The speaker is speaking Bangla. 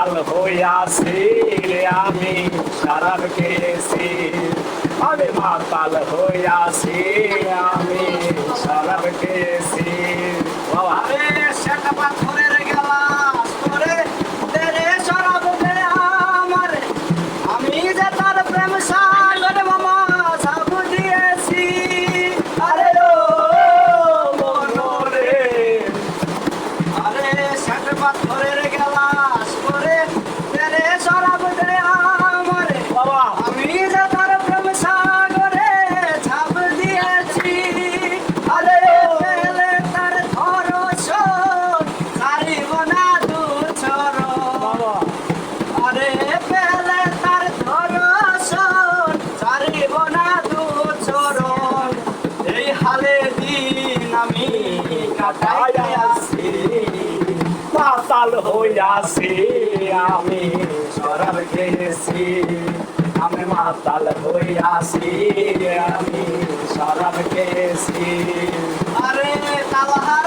মাতাল হইয়াছি আমি শরাব খেয়েছি আমি মাতাল হইয়াছি আমি শরাব খেয়েছি বাবা আরে সেটা পাথরের গেলাস করে তেরে শরাব দে আমারে আমি যে তার প্রেম সাগরে মামা সব দিয়েছি আরে ও মনরে আরে সেটা পাথরের গেলাস করে তেরে শরাব দে আমারে বাবা আমি যে তার প্রেম সাগরে ছাপ দিয়েছি আরে পেলে তার ধরছন সারিব না দুছর বাবা আরে পেলে তার ধরছন সারিব না দুছর এই হালে দিন আমি কাটাইতে আসি মাতাল হইয়াছি আমি শরাব খেয়েছি আমি মাতাল হইয়াছি আমি শরাব খেয়েছি আরে তালহা